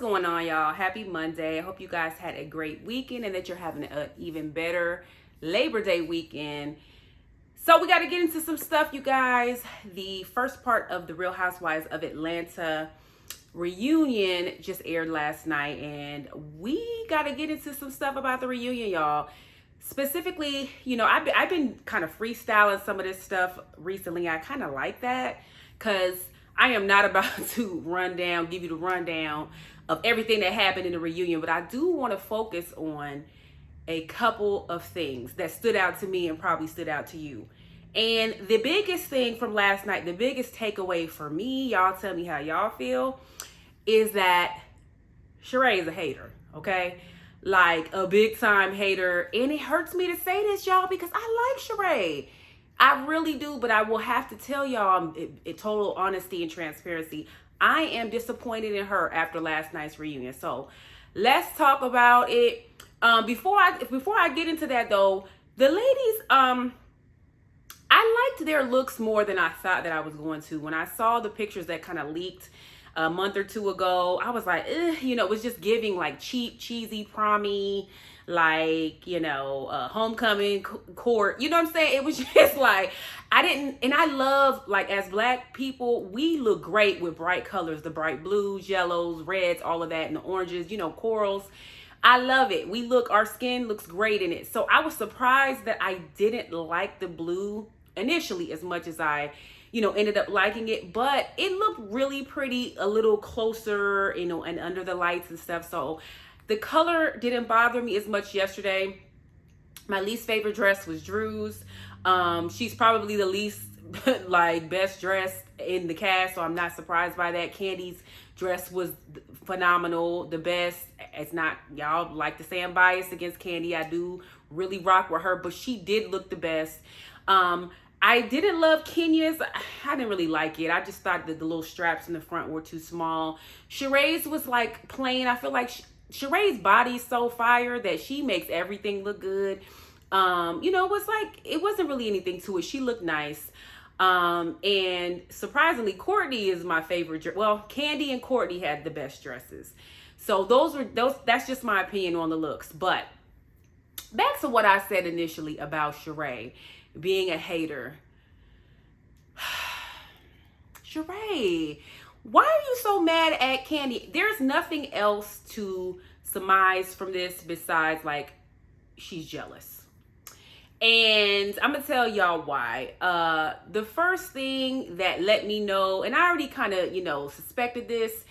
going on, y'all? Happy Monday. I hope you guys had a great weekend and that you're having an even better Labor Day weekend. So we got to get into some stuff, you guys. The first part of the Real Housewives of Atlanta reunion just aired last night, and we got to get into some stuff about the reunion, y'all. Specifically, I've been kind of freestyling some of this stuff recently. I kind of like that because I am not about to give you the rundown of everything that happened in the reunion, but I do want to focus on a couple of things that stood out to me and probably stood out to you. And the biggest thing from last night, the biggest takeaway for me, y'all tell me how y'all feel, is that Sheree is a hater, okay? Like a big time hater. And it hurts me to say this, y'all, because I like Sheree. I really do, but I will have to tell y'all in total honesty and transparency, I am disappointed in her after last night's reunion. So let's talk about it. Before I get into that though, the ladies, I liked their looks more than I thought that I was going to. When I saw the pictures that kind of leaked a month or two ago, I was like, it was just giving like cheap, cheesy, prommy, like, homecoming court, you know what I'm saying? It was just like, I love, like, as Black people, we look great with bright colors, the bright blues, yellows, reds, all of that, and the oranges, corals. I love it. Our skin looks great in it. So I was surprised that I didn't like the blue initially as much as I ended up liking it, but it looked really pretty, a little closer, and under the lights and stuff. So the color didn't bother me as much yesterday. My least favorite dress was Drew's. She's probably the least best dressed in the cast, so I'm not surprised by that. Kandi's dress was phenomenal, the best. It's not, y'all like to say I'm biased against Kandi. I do really rock with her, but she did look the best. I didn't love Kenya's. I didn't really like it. I just thought that the little straps in the front were too small. Sheree's was like plain. I feel like Sheree's body's so fire that she makes everything look good. It wasn't really anything to it. She looked nice. And surprisingly, Courtney is my favorite. Well, Kandi and Courtney had the best dresses. So that's just my opinion on the looks. But back to what I said initially about Sheree being a hater. Sheree, why are you so mad at Kandi? There's nothing else to surmise from this besides like she's jealous. And I'm gonna tell y'all why. The first thing that let me know, and I already kind of suspected this,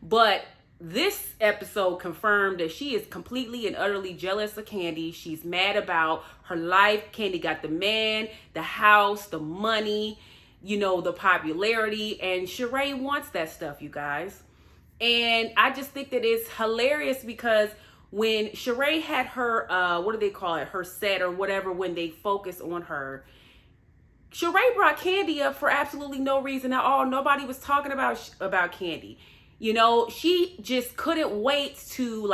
but this episode confirmed that she is completely and utterly jealous of Kandi. She's mad about her life. Kandi got the man, the house, the money, the popularity, and Sheree wants that stuff, you guys. And I just think that it's hilarious because when Sheree had her, what do they call it? Her set or whatever, when they focus on her, Sheree brought Kandi up for absolutely no reason at all. Nobody was talking about Kandi. She just couldn't wait to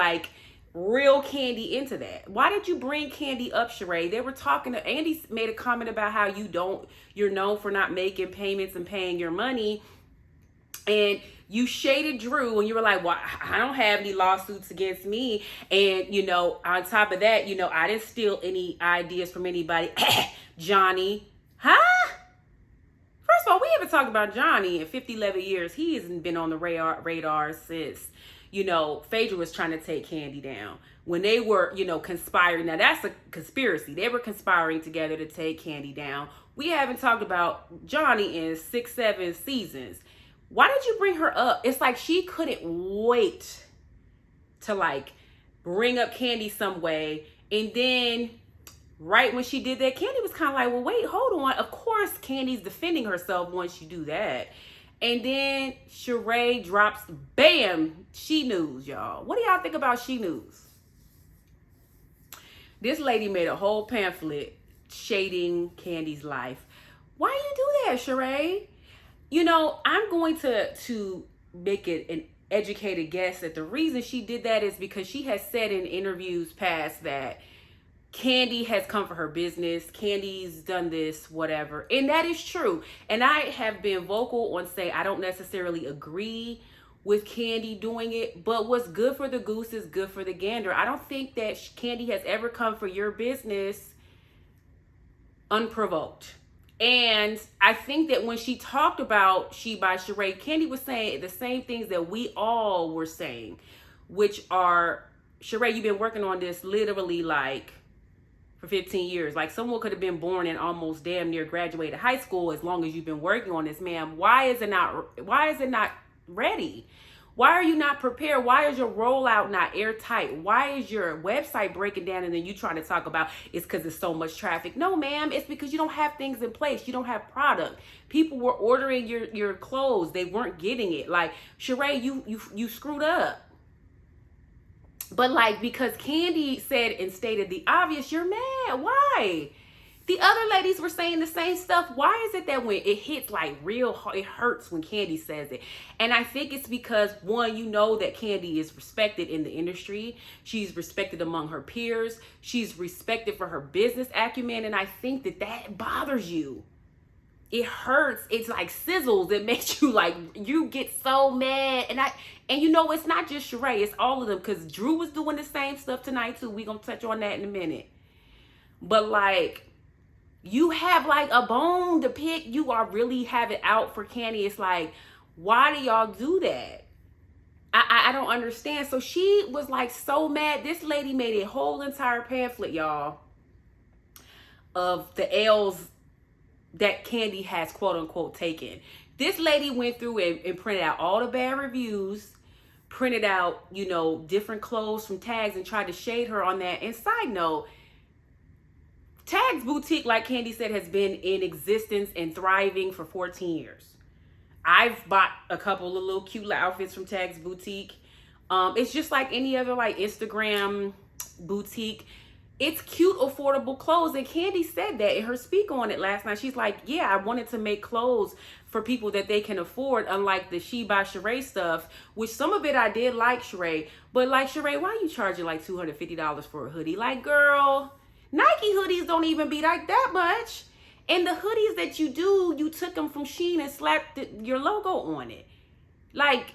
reel Kandi into that. Why did you bring Kandi up, Sheree? They were talking to Andy made a comment about how you're known for not making payments and paying your money. And you shaded Drew and you were like, well, I don't have any lawsuits against me. And, on top of that, I didn't steal any ideas from anybody. Johnny, huh? First of all, we haven't talked about Johnny in 11 years. He hasn't been on the radar since, Phaedra was trying to take Kandi down. When they were, conspiring. Now, that's a conspiracy. They were conspiring together to take Kandi down. We haven't talked about Johnny in 6, 7 seasons. Why did you bring her up? It's like she couldn't wait to, bring up Kandi some way. And then right when she did that, Kandi was kind of like, well, wait, hold on. Of course, Kandi's defending herself once you do that. And then Sheree drops, bam, She News, y'all. What do y'all think about She News? This lady made a whole pamphlet shading Kandi's life. Why you do that, Sheree? I'm going to make it an educated guess that the reason she did that is because she has said in interviews past that Kandi has come for her business. Kandi's done this, whatever. And that is true. And I have been vocal on saying I don't necessarily agree with Kandi doing it, but what's good for the goose is good for the gander. I don't think that Kandi has ever come for your business unprovoked. And I think that when she talked about She by Sheree, Kandi was saying the same things that we all were saying, which are, Sheree, you've been working on this literally like for 15 years. Like someone could have been born and almost damn near graduated high school as long as you've been working on this, ma'am. Why is it not ready? Why are you not prepared? Why is your rollout not airtight? Why is your website breaking down and then you trying to talk about it's because there's so much traffic? No, ma'am, it's because you don't have things in place. You don't have product. People were ordering your clothes. They weren't getting it. Like, Sheree, you screwed up. But like, because Kandi said and stated the obvious, you're mad. Why? The other ladies were saying the same stuff. Why is it that when it hits like real hard, it hurts when Kandi says it? And I think it's because, one, you know that Kandi is respected in the industry. She's respected among her peers. She's respected for her business acumen. And I think that bothers you. It hurts. It's like sizzles. It makes you like, you get so mad. And you know, it's not just Sheree. It's all of them. Because Drew was doing the same stuff tonight too. We're going to touch on that in a minute. But like, you have like a bone to pick. You are really have it out for Kandi. It's like, why do y'all do that? I don't understand. So she was like so mad. This lady made a whole entire pamphlet, y'all, of the L's that Kandi has quote unquote taken. This lady went through and printed out all the bad reviews, printed out, you know, different clothes from Tags and tried to shade her on that. And side note, Tags Boutique, like Kandi said, has been in existence and thriving for 14 years. I've bought a couple of little cute outfits from Tags Boutique. It's just like any other like Instagram boutique. It's cute, affordable clothes. And Kandi said that in her speak on it last night. She's like, yeah, I wanted to make clothes for people that they can afford, unlike the She by Sheree stuff, which some of it I did like, Sheree. But like, Sheree, why are you charging like $250 for a hoodie? Like, girl, Nike hoodies don't even be like that much. And the hoodies that you do, you took them from Shein and slapped your logo on it. Like,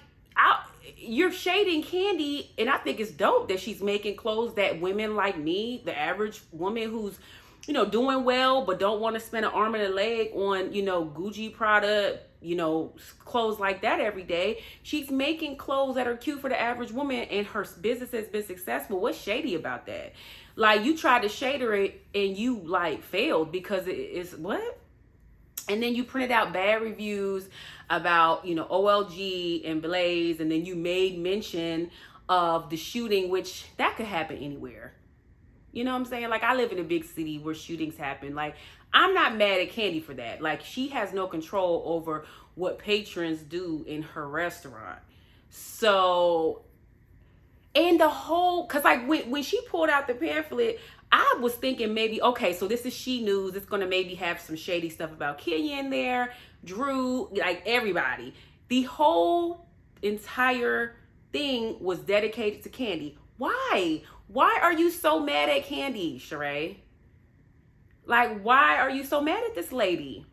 you're shading Kandi, and I think it's dope that she's making clothes that women like me, the average woman who's, you know, doing well, but don't want to spend an arm and a leg on, you know, Gucci product, you know, clothes like that every day. She's making clothes that are cute for the average woman, and her business has been successful. What's shady about that? Like, you tried to shade her and you like failed because it's what? And then you printed out bad reviews about, you know, OLG and Blaze. And then you made mention of the shooting, which that could happen anywhere. You know what I'm saying? Like, I live in a big city where shootings happen. Like, I'm not mad at Kandi for that. Like, she has no control over what patrons do in her restaurant. So, and the whole, because like when she pulled out the pamphlet, I was thinking maybe, okay, so this is She News. It's going to maybe have some shady stuff about Kenya in there, Drew, like everybody. The whole entire thing was dedicated to Kandi. Why? Why are you so mad at Kandi, Sheree? Like, why are you so mad at this lady?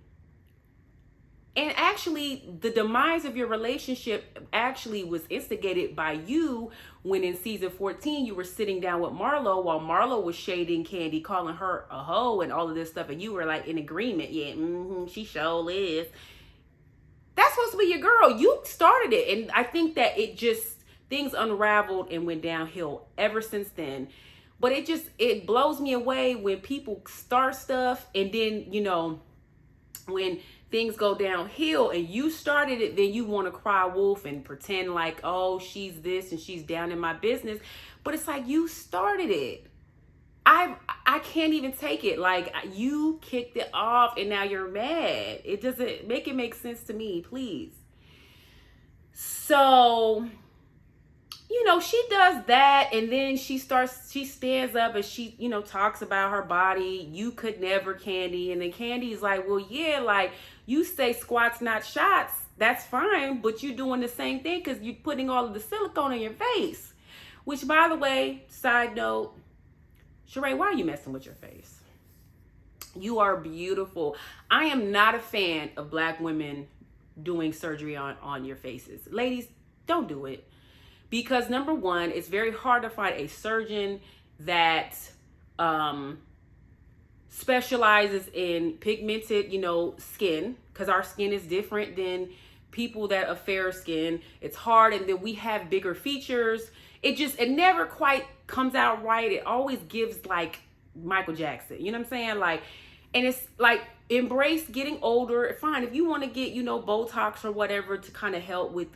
And actually, the demise of your relationship actually was instigated by you when in season 14, you were sitting down with Marlo while Marlo was shading Kandi, calling her a hoe and all of this stuff. And you were like in agreement. Yeah, she sure is. That's supposed to be your girl. You started it. And I think that it just, things unraveled and went downhill ever since then. But it blows me away when people start stuff and then, you know, when things go downhill and you started it, then you want to cry wolf and pretend like, oh, she's this and she's down in my business. But it's like, you started it. I can't even take it. Like, you kicked it off and now you're mad. It doesn't make sense to me, please. So, you know, she does that, and then she stands up and she, you know, talks about her body. You could never, Kandi. And then Kandi's like, well, yeah, like, you say squats, not shots. That's fine, but you're doing the same thing because you're putting all of the silicone on your face. Which, by the way, side note, Sheree, why are you messing with your face? You are beautiful. I am not a fan of Black women doing surgery on your faces. Ladies, don't do it. Because number one, it's very hard to find a surgeon that specializes in pigmented, skin, because our skin is different than people that are fair skin. It's hard, and then we have bigger features. It never quite comes out right. It always gives like Michael Jackson, you know what I'm saying? Like, and it's like, embrace getting older. Fine, if you want to get, Botox or whatever to kind of help with,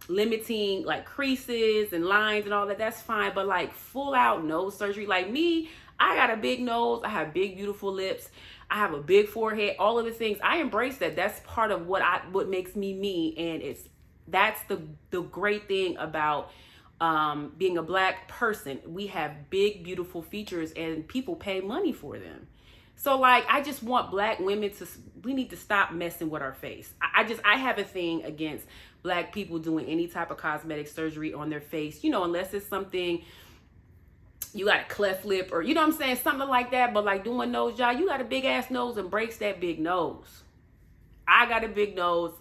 limiting like creases and lines and all that, that's fine. But like full out nose surgery, like me, I got a big nose, I have big beautiful lips, I have a big forehead, all of the things, I embrace that. That's part of what makes me me. And that's the great thing about being a Black person. We have big beautiful features and people pay money for them. So like, I just want Black women we need to stop messing with our face. I have a thing against Black people doing any type of cosmetic surgery on their face, unless it's something, you got a cleft lip or, what I'm saying, something like that. But like doing nose job, you got a big ass nose, embrace that big nose. I got a big nose.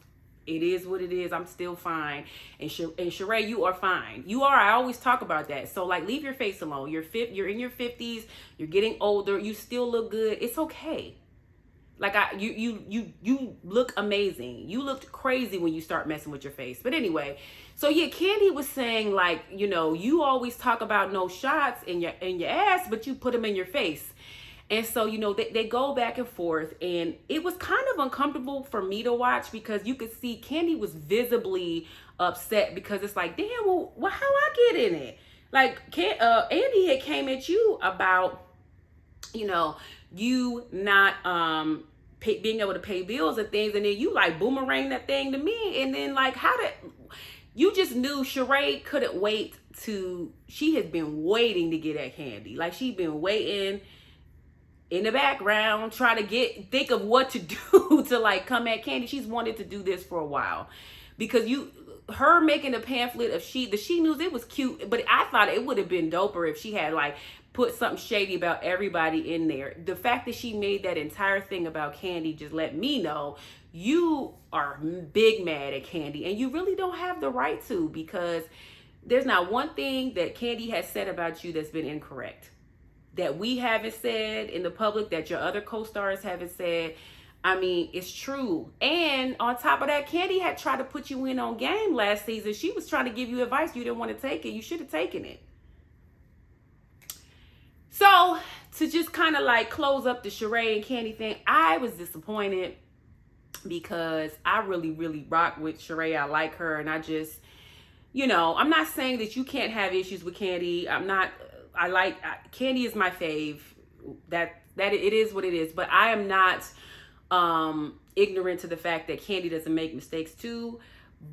It is what it is. I'm still fine. And Sheree, you are fine. You are. I always talk about that. So like, leave your face alone. You're in your 50s. You're getting older. You still look good. It's okay. Like you look amazing. You looked crazy when you start messing with your face. But anyway, so yeah, Kandi was saying like, you always talk about no shots in your ass, but you put them in your face. And so, they go back and forth, and it was kind of uncomfortable for me to watch because you could see Kandi was visibly upset because it's like, damn, well how I get in it? Like, Andy had came at you about, you not being able to pay bills and things, and then you like boomerang that thing to me, and then like, you just knew Sheree couldn't wait she has been waiting to get at Kandi. Like, she'd been waiting in the background, try to think of what to do to like come at Kandi. She's wanted to do this for a while because her making a pamphlet of the She News, it was cute, but I thought it would have been doper if she had like put something shady about everybody in there. The fact that she made that entire thing about Kandi just let me know you are big mad at Kandi, and you really don't have the right to, because there's not one thing that Kandi has said about you that's been incorrect, that we haven't said in the public, that your other co-stars haven't said. I mean, it's true. And on top of that, Kandi had tried to put you in on game last season. She was trying to give you advice. You didn't want to take it. You should have taken it. So to just kind of like close up the Sheree and Kandi thing, I was disappointed because I really, really rock with Sheree. I like her. And I just, I'm not saying that you can't have issues with Kandi. Kandi is my fave. That it is what it is. But I am not ignorant to the fact that Kandi doesn't make mistakes too.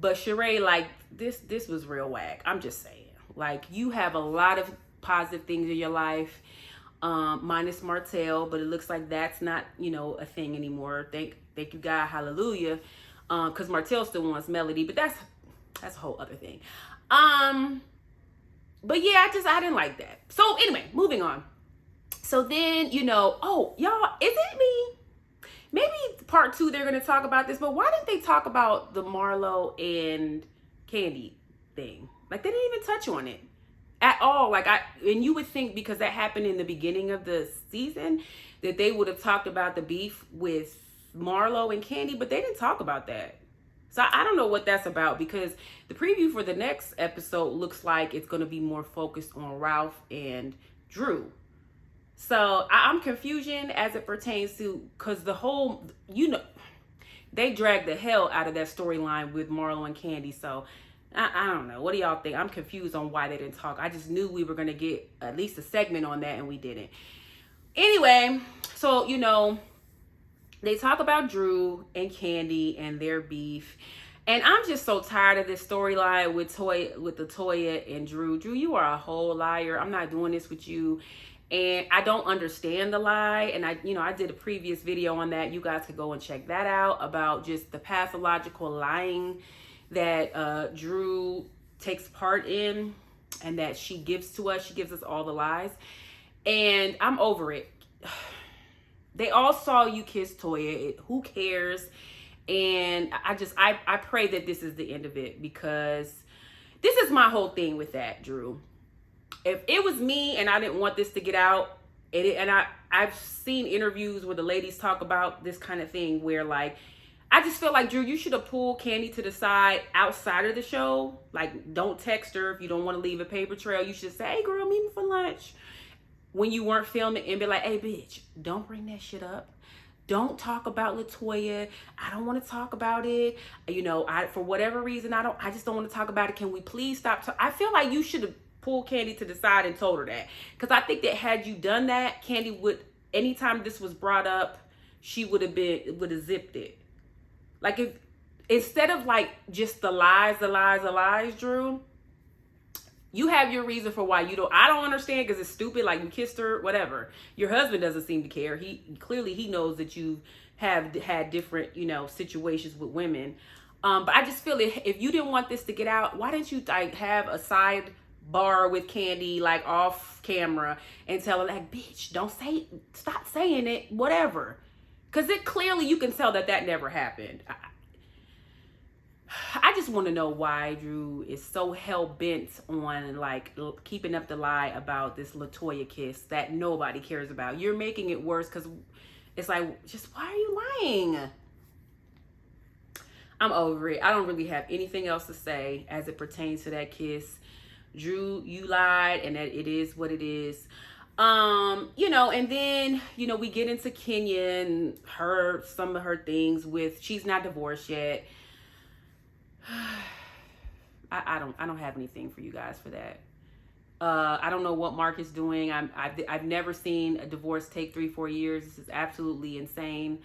But Sheree, like, this was real whack. I'm just saying. Like, you have a lot of positive things in your life, minus Martell, but it looks like that's not, a thing anymore. Thank you, God, hallelujah. Because Martell still wants Melody, but that's a whole other thing. But yeah, I didn't like that. So anyway, moving on. So then, oh, y'all, is it me? Maybe part 2, they're going to talk about this, but why didn't they talk about the Marlo and Kandi thing? Like, they didn't even touch on it at all. Like, and you would think because that happened in the beginning of the season that they would have talked about the beef with Marlo and Kandi, but they didn't talk about that. So I don't know what that's about, because the preview for the next episode looks like it's going to be more focused on Ralph and Drew. So I'm confusion as it pertains to, because the whole, they dragged the hell out of that storyline with Marlo and Kandi. So I don't know. What do y'all think? I'm confused on why they didn't talk. I just knew we were going to get at least a segment on that, and we didn't. Anyway, so, they talk about Drew and Kandi and their beef. And I'm just so tired of this storyline with Latoya and Drew. Drew, you are a whole liar. I'm not doing this with you. And I don't understand the lie. And I did a previous video on that. You guys could go and check that out, about just the pathological lying that Drew takes part in, and that she gives to us. She gives us all the lies. And I'm over it. They all saw you kiss Toya. Who cares? And I pray that this is the end of it, because this is my whole thing with that, Drew. If it was me and I didn't want this to get out, I've seen interviews where the ladies talk about this kind of thing where, like, I just feel like, Drew, you should have pulled Kandi to the side outside of the show. Like, don't text her if you don't want to leave a paper trail. You should say, hey, girl, meet me for lunch when you weren't filming, and be like, hey, bitch, don't bring that shit up. Don't talk about Latoya. I don't want to talk about it. You know, for whatever reason, I just don't want to talk about it. Can we please stop? I feel like you should have pulled Kandi to the side and told her that. Because I think that had you done that, Kandi would, anytime this was brought up, she would have zipped it. Like, if instead of like just the lies, Drew, you have your reason for why you don't. I don't understand, because it's stupid. Like, you kissed her, whatever. Your husband doesn't seem to care. He knows that you have had different, you know, situations with women. But I just feel that if you didn't want this to get out, why didn't you like have a sidebar with Kandi, like off camera, and tell her, like, bitch, stop saying it, whatever. Because it clearly, you can tell that never happened. I just want to know why Drew is so hell-bent on, like, keeping up the lie about this Latoya kiss that nobody cares about. You're making it worse, because it's like, just why are you lying? I'm over it. I don't really have anything else to say as it pertains to that kiss. Drew, you lied, and that it is what it is. You know, and then, you know, we get into Kenya and some of her things with, she's not divorced yet. I don't have anything for you guys for that. I don't know what Mark is doing. I've never seen a divorce take 3-4 years. This is absolutely insane.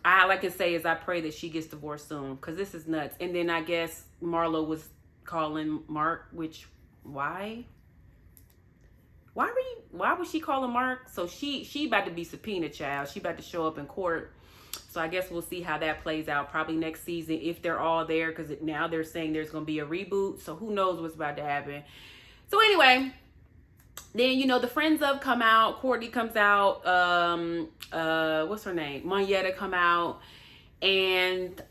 All I can say is I pray that she gets divorced soon, because this is nuts. And then I guess Marlo was calling Mark, which, why was she calling Mark? So she about to be subpoenaed, child. She about to show up in court. So I guess we'll see how that plays out probably next season, if they're all there, because now they're saying there's going to be a reboot. So who knows what's about to happen. So anyway, then, you know, the friends of come out. Courtney comes out. What's her name? Monyetta come out. And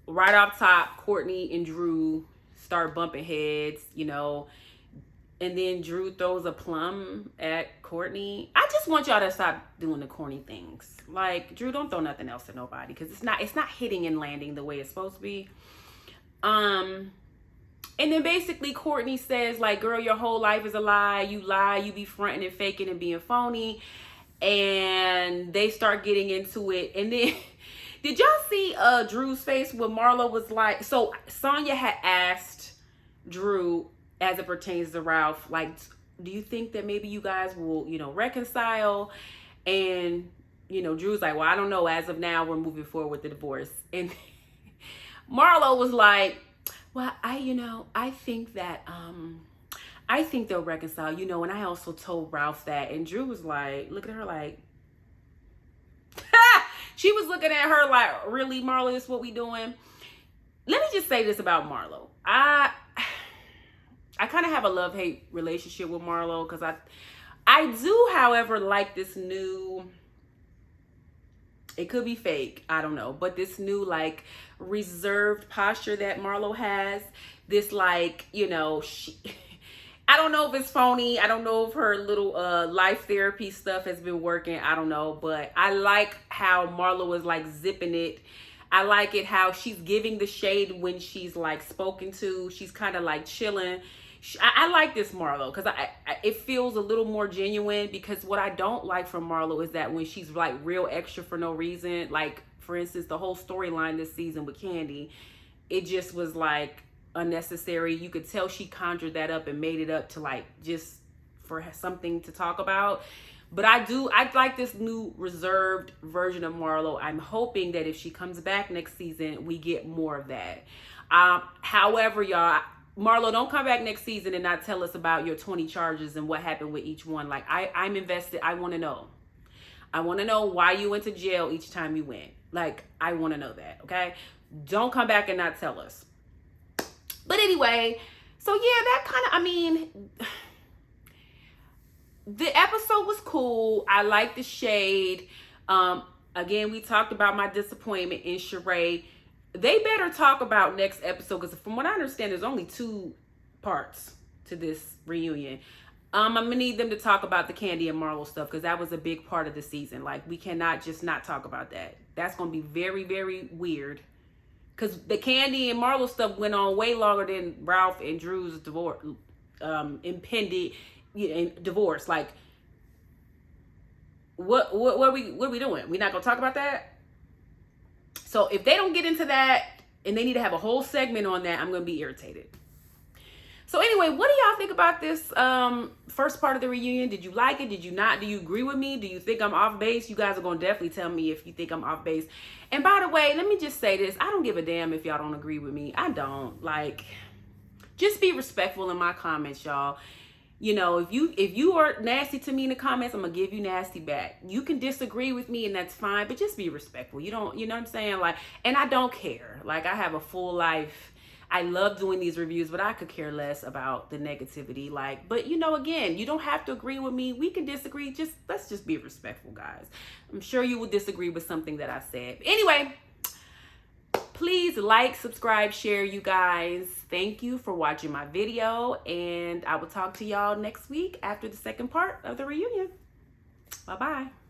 right off top, Courtney and Drew start bumping heads, you know. And then Drew throws a plum at Courtney. I just want y'all to stop doing the corny things. Like, Drew, don't throw nothing else at nobody, because it's not hitting and landing the way it's supposed to be. And then basically Courtney says, like, girl, your whole life is a lie. You be fronting and faking and being phony. And they start getting into it. And then did y'all see Drew's face when Marlo was like, so Sanya had asked Drew, as it pertains to Ralph, like, do you think that maybe you guys will, you know, reconcile? And, you know, Drew's like, well, I don't know. As of now, we're moving forward with the divorce. And Marlo was like, well, I think that, I think they'll reconcile, you know, and I also told Ralph that. And Drew was like, looking at her like, she was looking at her like, really, Marlo, this is what we doing? Let me just say this about Marlo. I kind of have a love-hate relationship with Marlo, because I do, however, like this new, it could be fake, I don't know, but this new, like, reserved posture that Marlo has. This, like, you know, I don't know if it's phony. I don't know if her little life therapy stuff has been working. I don't know, but I like how Marlo is, like, zipping it. I like it how she's giving the shade when she's, like, spoken to. She's kind of, like, chilling. I like this Marlo, because it feels a little more genuine, because what I don't like from Marlo is that when she's like real extra for no reason, like, for instance, the whole storyline this season with Kandi, it just was like unnecessary. You could tell she conjured that up and made it up to, like, just for something to talk about. But I like this new reserved version of Marlo. I'm hoping that if she comes back next season, we get more of that. However, y'all, Marlo, don't come back next season and not tell us about your 20 charges and what happened with each one. Like, I'm invested. I want to know. I want to know why you went to jail each time you went. Like, I want to know that, okay? Don't come back and not tell us. But anyway, so yeah, that kind of, I mean, the episode was cool. I like the shade. Again, we talked about my disappointment in Sheree. they better talk about next episode, because from what I understand, there's only 2 parts to this reunion. I'm gonna need them to talk about the Kandi and Marlo stuff, because that was a big part of the season. Like, we cannot just not talk about that. That's gonna be very, very weird, because the Kandi and Marlo stuff went on way longer than Ralph and Drew's divorce, impending divorce. Like, what are we doing? We not gonna talk about that? So if they don't get into that, and they need to have a whole segment on that, I'm gonna be irritated. So anyway, what do y'all think about this first part of the reunion? Did you like it? Did you not? Do you agree with me? Do you think I'm off base? You guys are going to definitely tell me if you think I'm off base. And by the way, let me just say this. I don't give a damn if y'all don't agree with me. I don't. Like, just be respectful in my comments, y'all. You know, if you are nasty to me in the comments, I'm going to give you nasty back. You can disagree with me, and that's fine, but just be respectful. You know what I'm saying? Like, and I don't care. Like, I have a full life. I love doing these reviews, but I could care less about the negativity. Like, but again, you don't have to agree with me. We can disagree. Let's just be respectful, guys. I'm sure you will disagree with something that I said. Anyway, please like, subscribe, share, you guys. Thank you for watching my video, and I will talk to y'all next week after the second part of the reunion. Bye-bye.